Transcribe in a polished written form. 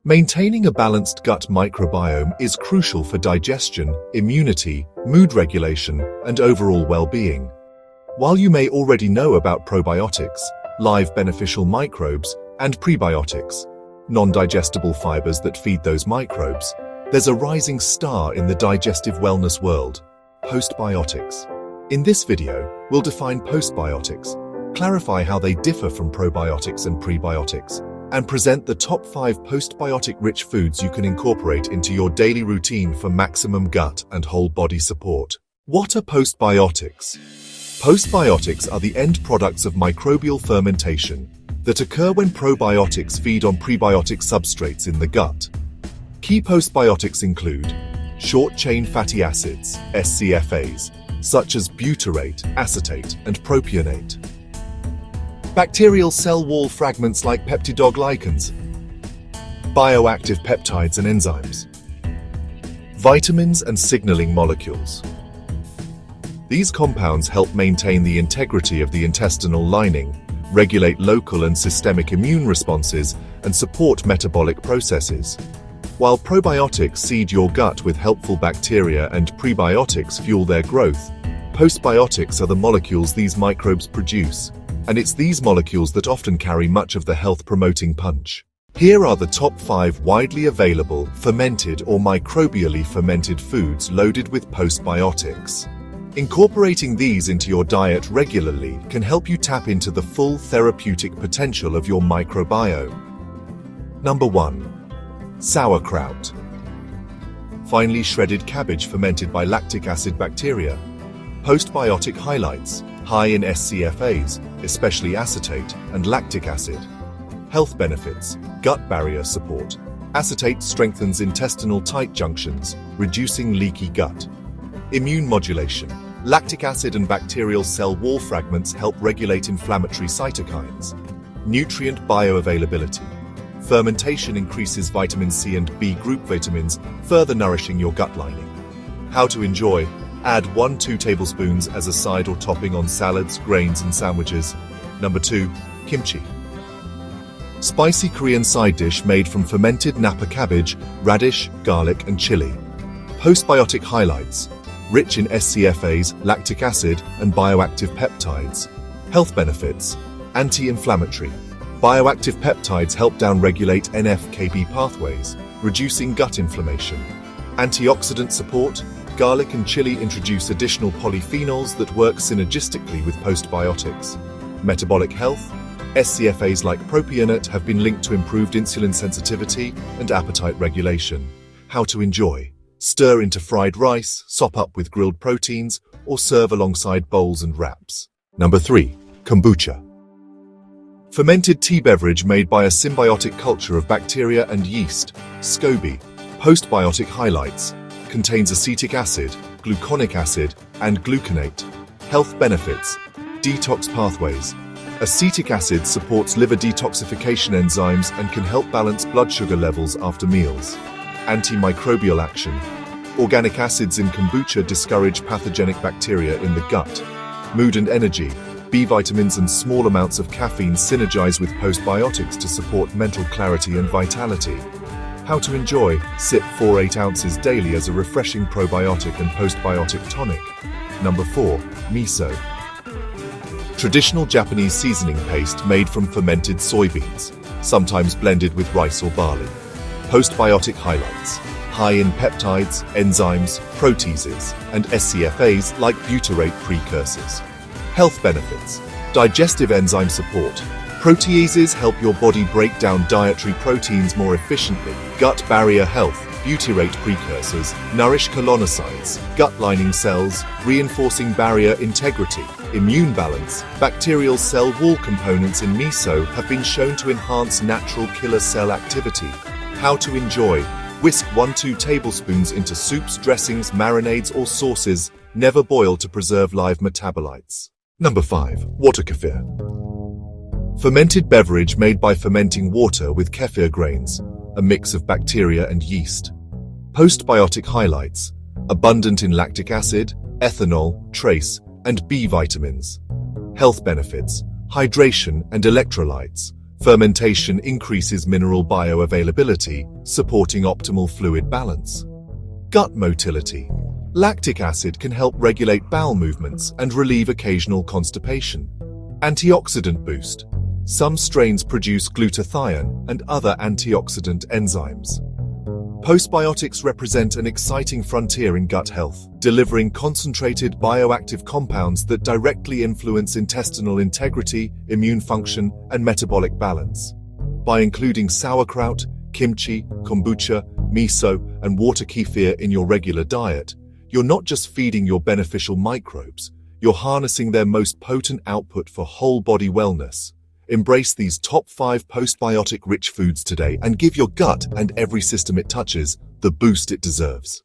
Maintaining a balanced gut microbiome is crucial for digestion, immunity, mood regulation, and overall well-being. While you may already know about probiotics, live beneficial microbes, and prebiotics, non-digestible fibers that feed those microbes, there's a rising star in the digestive wellness world: postbiotics. In this video, we'll define postbiotics, clarify how they differ from probiotics and prebiotics, and present the top 5 postbiotic-rich foods you can incorporate into your daily routine for maximum gut and whole body support. What are postbiotics? Postbiotics are the end products of microbial fermentation that occur when probiotics feed on prebiotic substrates in the gut. Key postbiotics include short-chain fatty acids, SCFAs, such as butyrate, acetate, and propionate. Bacterial cell wall fragments like peptidoglycans, bioactive peptides and enzymes, vitamins and signaling molecules. These compounds help maintain the integrity of the intestinal lining, regulate local and systemic immune responses, and support metabolic processes. While probiotics seed your gut with helpful bacteria and prebiotics fuel their growth, postbiotics are the molecules these microbes produce. And it's these molecules that often carry much of the health-promoting punch. Here are the top 5 widely available fermented or microbially fermented foods loaded with postbiotics. Incorporating these into your diet regularly can help you tap into the full therapeutic potential of your microbiome. Number 1. Sauerkraut. Finely shredded cabbage fermented by lactic acid bacteria. Postbiotic highlights: high in SCFAs, especially acetate and lactic acid. Health benefits: gut barrier support. Acetate strengthens intestinal tight junctions, reducing leaky gut. Immune modulation: lactic acid and bacterial cell wall fragments help regulate inflammatory cytokines. Nutrient bioavailability: fermentation increases vitamin C and B group vitamins, further nourishing your gut lining. How to enjoy: add 1-2 tablespoons as a side or topping on salads, grains, and sandwiches. Number 2. Kimchi. Spicy Korean side dish made from fermented Napa cabbage, radish, garlic, and chili. Postbiotic highlights: rich in SCFAs, lactic acid, and bioactive peptides. Health benefits: anti-inflammatory. Bioactive peptides help downregulate NF-κB pathways, reducing gut inflammation. Antioxidant support: garlic and chili introduce additional polyphenols that work synergistically with postbiotics. Metabolic health: SCFAs like propionate have been linked to improved insulin sensitivity and appetite regulation. How to enjoy: stir into fried rice, sop up with grilled proteins, or serve alongside bowls and wraps. Number 3. Kombucha. Fermented tea beverage made by a symbiotic culture of bacteria and yeast, SCOBY. Postbiotic highlights: contains acetic acid, gluconic acid, and gluconate. Health benefits: detox pathways. Acetic acid supports liver detoxification enzymes and can help balance blood sugar levels after meals. Antimicrobial action: organic acids in kombucha discourage pathogenic bacteria in the gut. Mood and energy: B vitamins and small amounts of caffeine synergize with postbiotics to support mental clarity and vitality. How to enjoy: sip 4-8 ounces daily as a refreshing probiotic and postbiotic tonic. Number 4. Miso. Traditional Japanese seasoning paste made from fermented soybeans, sometimes blended with rice or barley. Postbiotic highlights: high in peptides, enzymes, proteases, and SCFAs like butyrate precursors. Health benefits: digestive enzyme support. Proteases help your body break down dietary proteins more efficiently. Gut barrier health: butyrate precursors nourish colonocytes, gut lining cells, reinforcing barrier integrity. Immune balance: bacterial cell wall components in miso have been shown to enhance natural killer cell activity. How to enjoy: whisk 1-2 tablespoons into soups, dressings, marinades, or sauces. Never boil to preserve live metabolites. Number 5. Water kefir. Fermented beverage made by fermenting water with kefir grains, a mix of bacteria and yeast. Postbiotic highlights: abundant in lactic acid, ethanol, trace, and B vitamins. Health benefits: hydration and electrolytes, Fermentation increases mineral bioavailability, supporting optimal fluid balance. Gut motility. Lactic acid can help regulate bowel movements and relieve occasional constipation. Antioxidant boost. Some strains produce glutathione and other antioxidant enzymes. Postbiotics represent an exciting frontier in gut health, delivering concentrated bioactive compounds that directly influence intestinal integrity, immune function, and metabolic balance. By including sauerkraut, kimchi, kombucha, miso, and water kefir in your regular diet, you're not just feeding your beneficial microbes, you're harnessing their most potent output for whole-body wellness. Embrace these top 5 postbiotic-rich foods today and give your gut and every system it touches the boost it deserves.